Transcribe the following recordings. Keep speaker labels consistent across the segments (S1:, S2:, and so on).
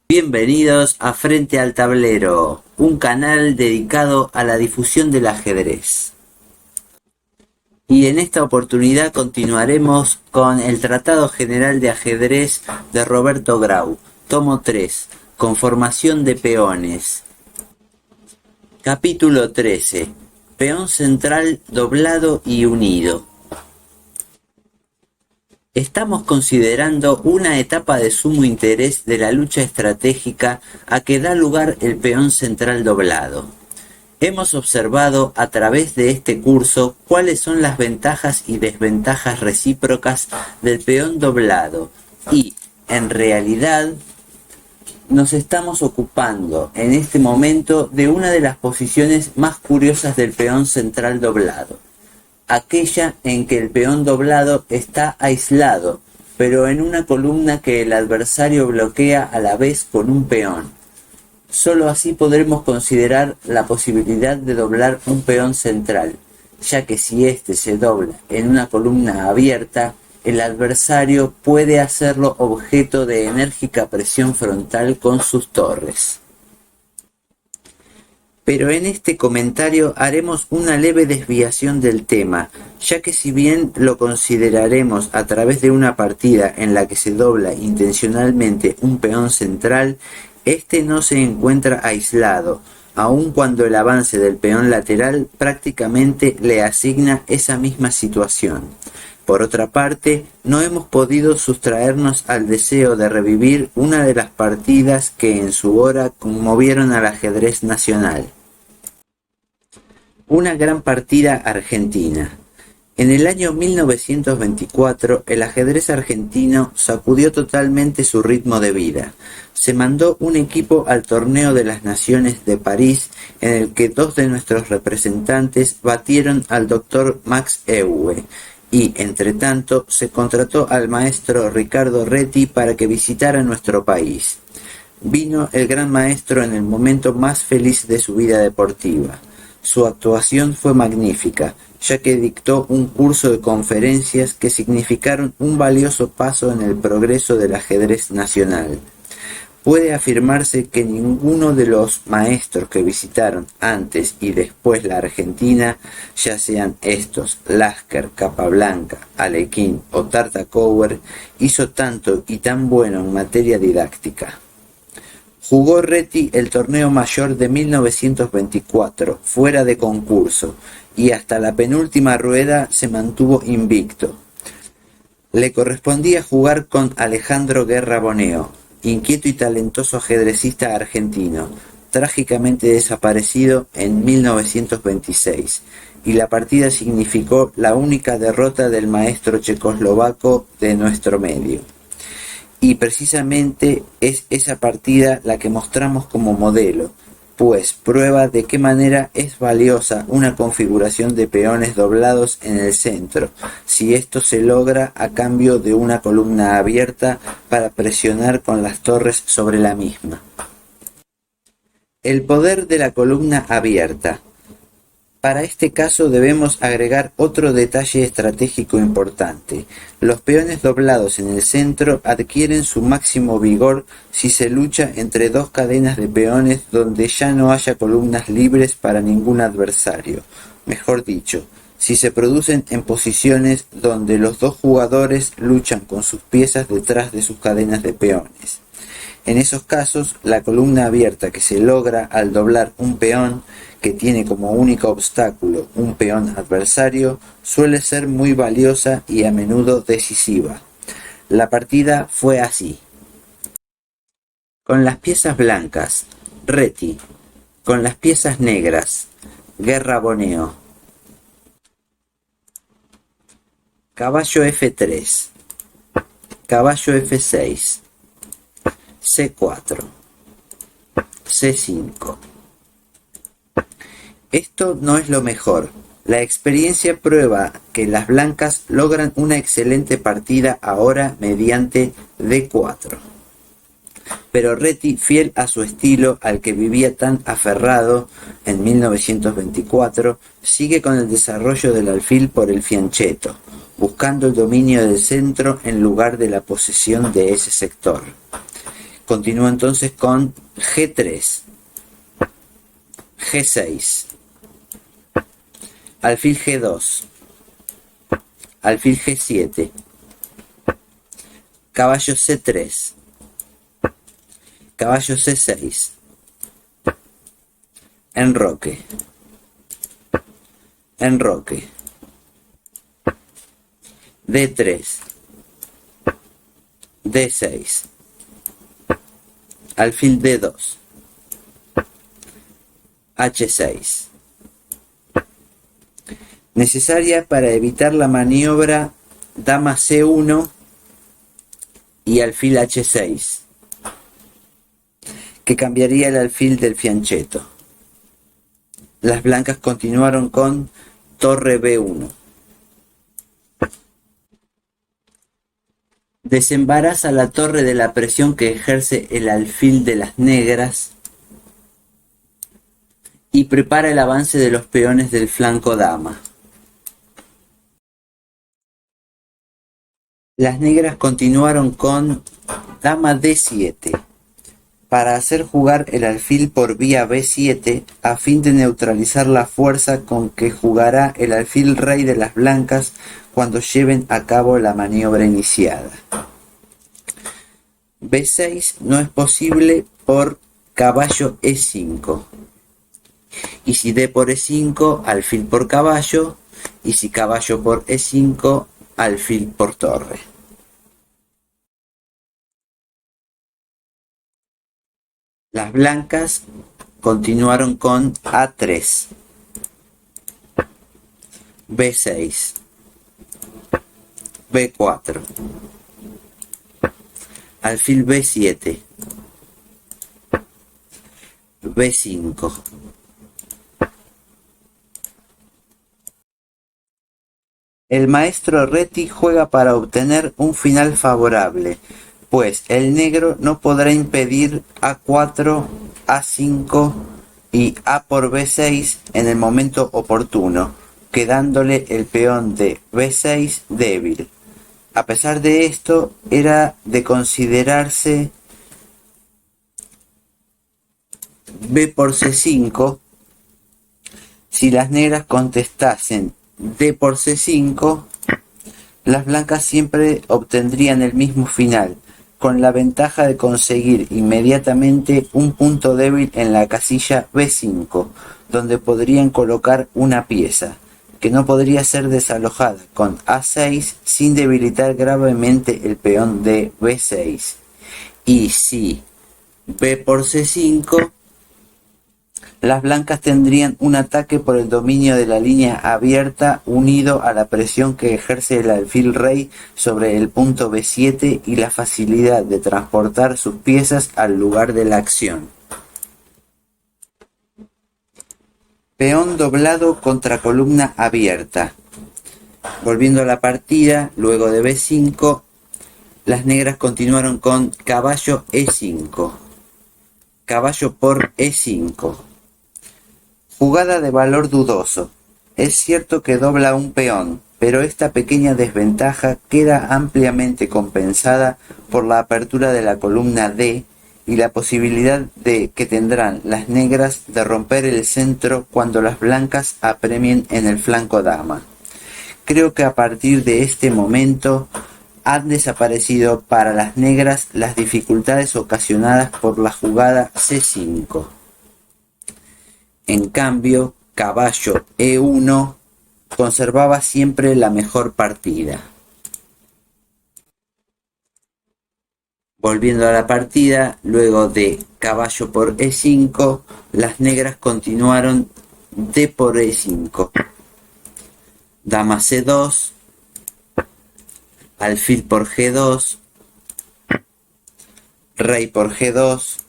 S1: Bienvenidos a Frente al Tablero, un canal dedicado a la difusión del ajedrez. Y en esta oportunidad continuaremos con el Tratado General de Ajedrez de Roberto Grau, tomo 3, Conformación de peones. Capítulo 13, Peón central doblado y unido. Estamos considerando una etapa de sumo interés de la lucha estratégica a que da lugar el peón central doblado. Hemos observado a través de este curso cuáles son las ventajas y desventajas recíprocas del peón doblado y, en realidad, nos estamos ocupando en este momento de una de las posiciones más curiosas del peón central doblado. Aquella en que el peón doblado está aislado, pero en una columna que el adversario bloquea a la vez con un peón. Solo así podremos considerar la posibilidad de doblar un peón central, ya que si éste se dobla en una columna abierta, el adversario puede hacerlo objeto de enérgica presión frontal con sus torres. Pero en este comentario haremos una leve desviación del tema, ya que si bien lo consideraremos a través de una partida en la que se dobla intencionalmente un peón central, este no se encuentra aislado, aun cuando el avance del peón lateral prácticamente le asigna esa misma situación. Por otra parte, no hemos podido sustraernos al deseo de revivir una de las partidas que en su hora conmovieron al ajedrez nacional. Una gran partida argentina. En el año 1924, el ajedrez argentino sacudió totalmente su ritmo de vida. Se mandó un equipo al Torneo de las Naciones de París, en el que dos de nuestros representantes batieron al doctor Max Euwe, y, entre tanto, se contrató al maestro Ricardo Reti para que visitara nuestro país. Vino el gran maestro en el momento más feliz de su vida deportiva. Su actuación fue magnífica, ya que dictó un curso de conferencias que significaron un valioso paso en el progreso del ajedrez nacional. Puede afirmarse que ninguno de los maestros que visitaron antes y después la Argentina, ya sean estos Lasker, Capablanca, Alekhine o Tartakower, hizo tanto y tan bueno en materia didáctica. Jugó Reti el torneo mayor de 1924, fuera de concurso, y hasta la penúltima rueda se mantuvo invicto. Le correspondía jugar con Alejandro Guerra Boneo, inquieto y talentoso ajedrecista argentino, trágicamente desaparecido en 1926, y la partida significó la única derrota del maestro checoslovaco de nuestro medio. Y precisamente es esa partida la que mostramos como modelo, pues prueba de qué manera es valiosa una configuración de peones doblados en el centro, si esto se logra a cambio de una columna abierta para presionar con las torres sobre la misma. El poder de la columna abierta. Para este caso debemos agregar otro detalle estratégico importante. Los peones doblados en el centro adquieren su máximo vigor si se lucha entre dos cadenas de peones donde ya no haya columnas libres para ningún adversario. Mejor dicho, si se producen en posiciones donde los dos jugadores luchan con sus piezas detrás de sus cadenas de peones. En esos casos, la columna abierta que se logra al doblar un peón, que tiene como único obstáculo un peón adversario, suele ser muy valiosa y a menudo decisiva. La partida fue así. Con las piezas blancas, Reti. Con las piezas negras, Guerra Boneo. Caballo F3. Caballo F6. C4, C5. Esto no es lo mejor. La experiencia prueba que las blancas logran una excelente partida ahora mediante D4. Pero Reti, fiel a su estilo al que vivía tan aferrado en 1924, sigue con el desarrollo del alfil por el fianchetto, buscando el dominio del centro en lugar de la posesión de ese sector. Continúo entonces con G3, G6, alfil G2, alfil G7, caballo C3, caballo C6, enroque, enroque, D3, D6, alfil D2, H6. Necesaria para evitar la maniobra dama C1 y alfil H6, que cambiaría el alfil del fianchetto. Las blancas continuaron con torre B1. Desembaraza la torre de la presión que ejerce el alfil de las negras y prepara el avance de los peones del flanco dama. Las negras continuaron con dama D7 para hacer jugar el alfil por vía B7 a fin de neutralizar la fuerza con que jugará el alfil rey de las blancas cuando lleven a cabo la maniobra iniciada. B6 no es posible por caballo E5. Y si D por E5, alfil por caballo, y si caballo por E5, alfil por torre. Las blancas continuaron con A3, B6, B4, alfil B7, B5. El maestro Reti juega para obtener un final favorable, pues el negro no podrá impedir A4, A5 y A por B6 en el momento oportuno, quedándole el peón de B6 débil. A pesar de esto, era de considerarse B por C5 si las negras contestasen D por C5, las blancas siempre obtendrían el mismo final, con la ventaja de conseguir inmediatamente un punto débil en la casilla B5, donde podrían colocar una pieza, que no podría ser desalojada con A6 sin debilitar gravemente el peón de B6. Y si B por C5, las blancas tendrían un ataque por el dominio de la línea abierta unido a la presión que ejerce el alfil rey sobre el punto B7 y la facilidad de transportar sus piezas al lugar de la acción. Peón doblado contra columna abierta. Volviendo a la partida, luego de B5, las negras continuaron con caballo E5, caballo por E5. Jugada de valor dudoso. Es cierto que dobla un peón, pero esta pequeña desventaja queda ampliamente compensada por la apertura de la columna D y la posibilidad que tendrán las negras de romper el centro cuando las blancas apremien en el flanco dama. Creo que a partir de este momento han desaparecido para las negras las dificultades ocasionadas por la jugada C5. En cambio, caballo E1 conservaba siempre la mejor partida. Volviendo a la partida, luego de caballo por E5, las negras continuaron D por E5, dama C2, alfil por G2, rey por G2,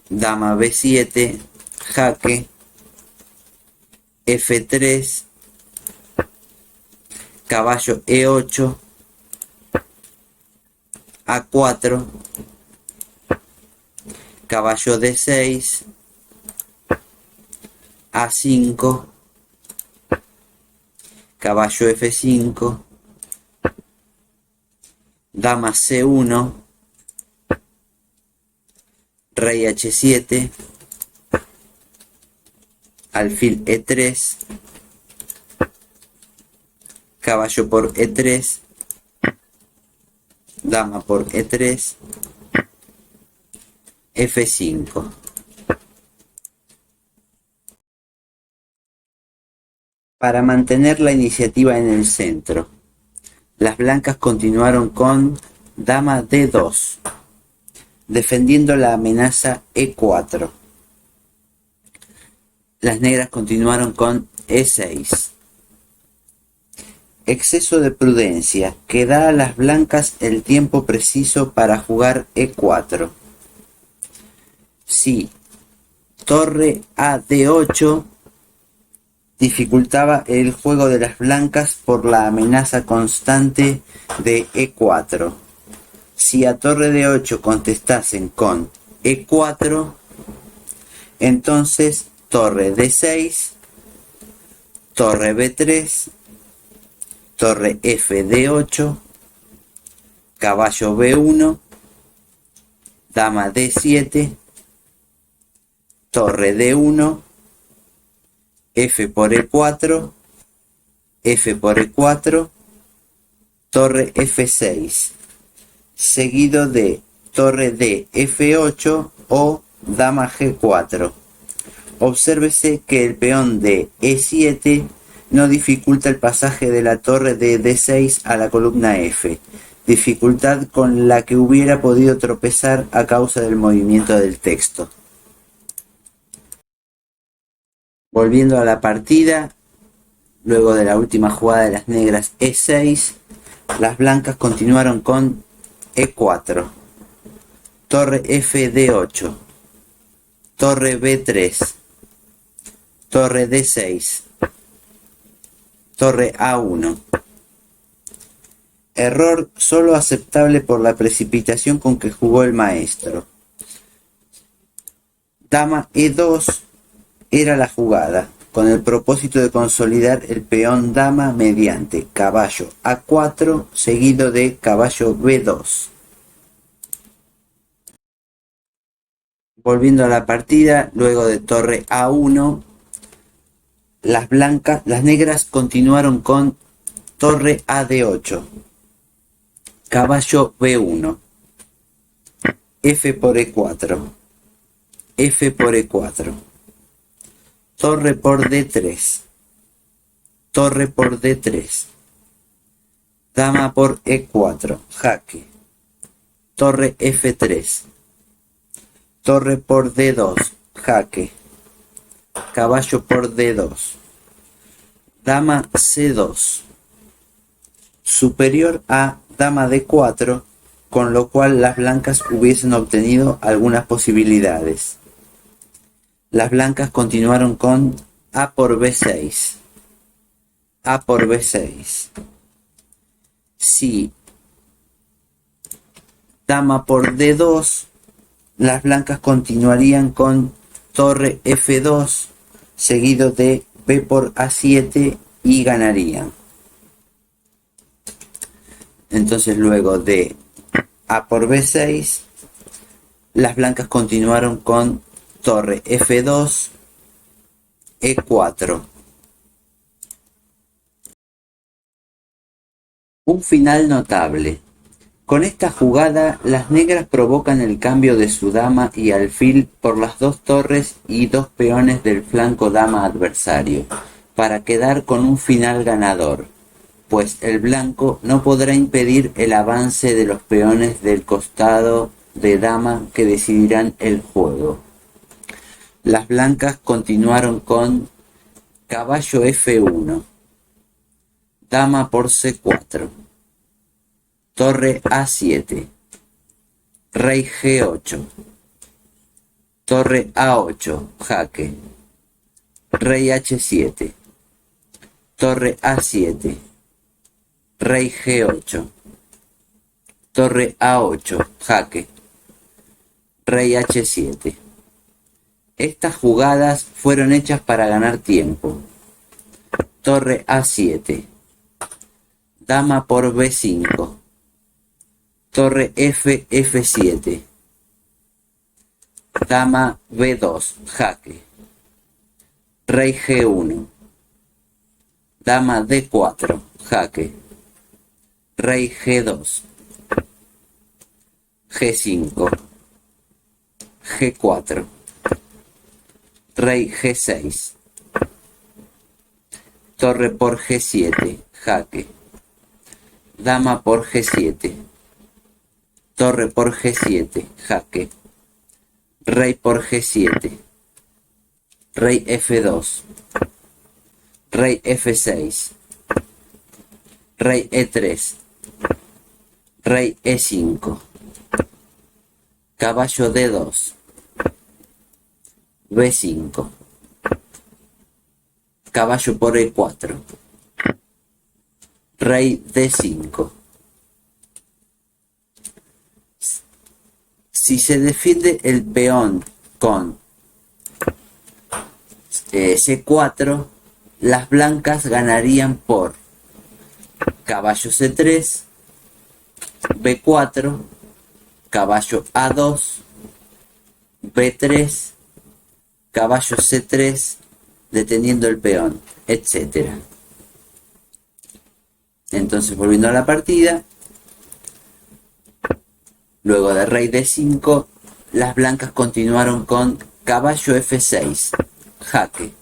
S1: dama B7, jaque, F3, caballo E8, A4, caballo D6, A5, caballo F5, dama C1, rey h7, alfil e3, caballo por e3, dama por e3, f5. Para mantener la iniciativa en el centro, las blancas continuaron con dama d2, defendiendo la amenaza e4. Las negras continuaron con e6. Exceso de prudencia que da a las blancas el tiempo preciso para jugar e4. Si torre a d8 dificultaba el juego de las blancas por la amenaza constante de e4. Si a torre d8 contestasen con e4, entonces torre d6, torre b3, torre f d8, caballo b1, dama d7, torre d1, f por e4, f por e4, torre f6, seguido de torre d f8 o dama g4. Obsérvese que el peón de e7 no dificulta el pasaje de la torre de d6 a la columna f, dificultad con la que hubiera podido tropezar a causa del movimiento del texto. Volviendo a la partida, luego de la última jugada de las negras e6, las blancas continuaron con e4, torre f d8, torre b3, torre d6, torre a1. Error solo aceptable por la precipitación con que jugó el maestro. Dama e2 era la jugada, con el propósito de consolidar el peón dama mediante caballo a4 seguido de caballo b2. Volviendo a la partida, luego de torre a1, las negras continuaron con torre a d8, caballo b1, f por e4, f por e4, torre por d3, torre por d3, dama por e4, jaque, torre f3, torre por d2, jaque, caballo por d2, dama c2, superior a dama d4, con lo cual las blancas hubiesen obtenido algunas posibilidades. Las blancas continuaron con a por b6, a por b6. Si dama por d2, las blancas continuarían con torre f2 seguido de b por a7 y ganarían. Entonces luego de a por b6, las blancas continuaron con torre f2, e4. Un final notable. Con esta jugada, las negras provocan el cambio de su dama y alfil por las dos torres y dos peones del flanco dama adversario, para quedar con un final ganador, pues el blanco no podrá impedir el avance de los peones del costado de dama que decidirán el juego. Las blancas continuaron con caballo f1, dama por c4, torre a7, rey g8, torre a8, jaque, rey h7, torre a7, rey g8, torre a8, jaque, rey h7. Estas jugadas fueron hechas para ganar tiempo. Torre a7, dama por b5, torre f7, Dama B2, jaque. Rey G1. Dama D4, jaque. Rey G2. G5. G4. Rey G6. Torre por G7, jaque. Dama por G7. Torre por G7, jaque. Rey por G7. Rey F2. Rey F6. Rey E3. Rey E5. Caballo D2. B5. Caballo por E4. Rey D5. Si se defiende el peón con C4, las blancas ganarían por caballo C3, B4, caballo A2, B3, caballo C3, deteniendo el peón, etc. Entonces, volviendo a la partida, luego de rey D5, las blancas continuaron con caballo F6, jaque.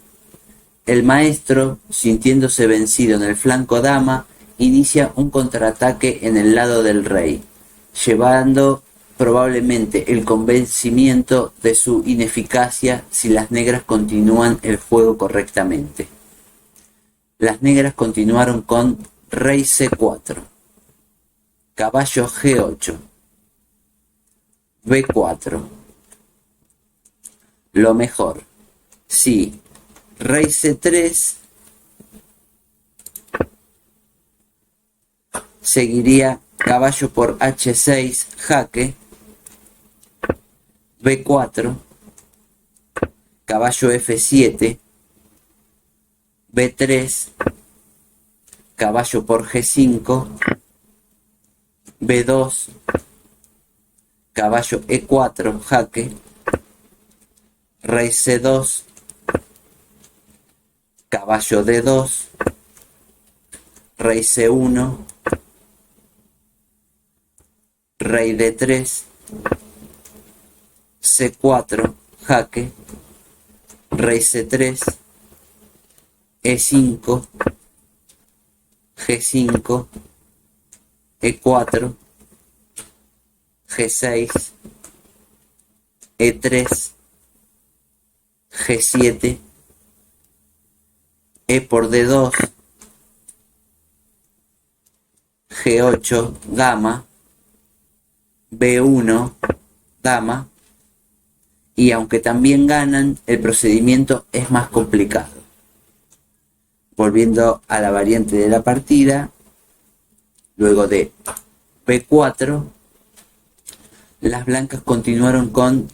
S1: El maestro, sintiéndose vencido en el flanco dama, inicia un contraataque en el lado del rey, llevando probablemente el convencimiento de su ineficacia si las negras continúan el juego correctamente. Las negras continuaron con rey C4, caballo G8, B4. Lo mejor, si rey C3 seguiría caballo por H6, jaque, B4, caballo F7, B3, caballo por G5, B2, caballo E4, jaque, rey C2, caballo D2, rey C1, rey D3, C4, jaque, rey C3, E5, G5, E4, G6, E3, G7, E por D2, G8, dama, B1, dama, y aunque también ganan, el procedimiento es más complicado. Volviendo a la variante de la partida, luego de B4, las blancas continuaron con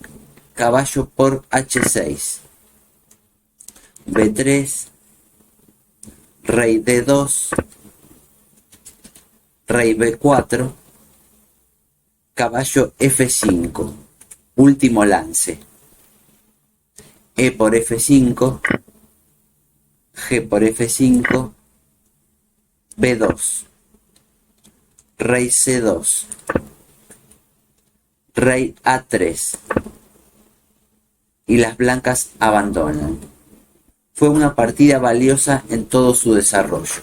S1: caballo por H6, B3, rey D2, rey B4, caballo F5, último lance, E por F5, G por F5, B2, rey C2, rey A3, y las blancas abandonan. Fue una partida valiosa en todo su desarrollo.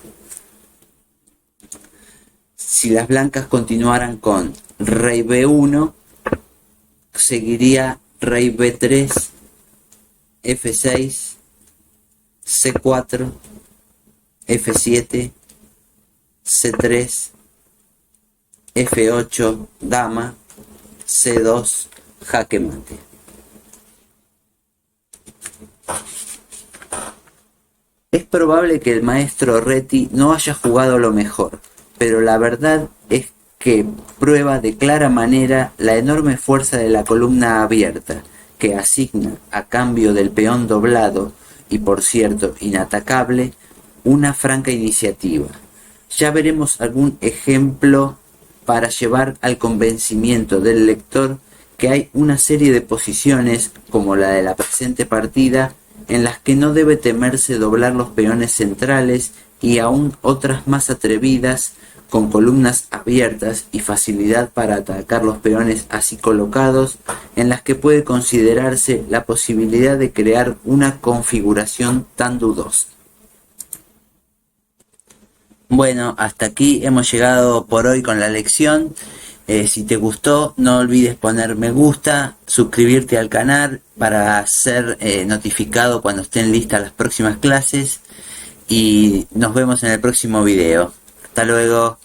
S1: Si las blancas continuaran con rey B1, seguiría rey B3, F6, C4, F7, C3, F8, dama, C2, jaque mate. Es probable que el maestro Reti no haya jugado lo mejor, pero la verdad es que prueba de clara manera la enorme fuerza de la columna abierta, que asigna, a cambio del peón doblado, y por cierto inatacable, una franca iniciativa. Ya veremos algún ejemplo para llevar al convencimiento del lector que hay una serie de posiciones, como la de la presente partida, en las que no debe temerse doblar los peones centrales y aún otras más atrevidas, con columnas abiertas y facilidad para atacar los peones así colocados, en las que puede considerarse la posibilidad de crear una configuración tan dudosa. Bueno, hasta aquí hemos llegado por hoy con la lección. Si te gustó, no olvides poner me gusta, suscribirte al canal para ser notificado cuando estén listas las próximas clases y nos vemos en el próximo video. Hasta luego.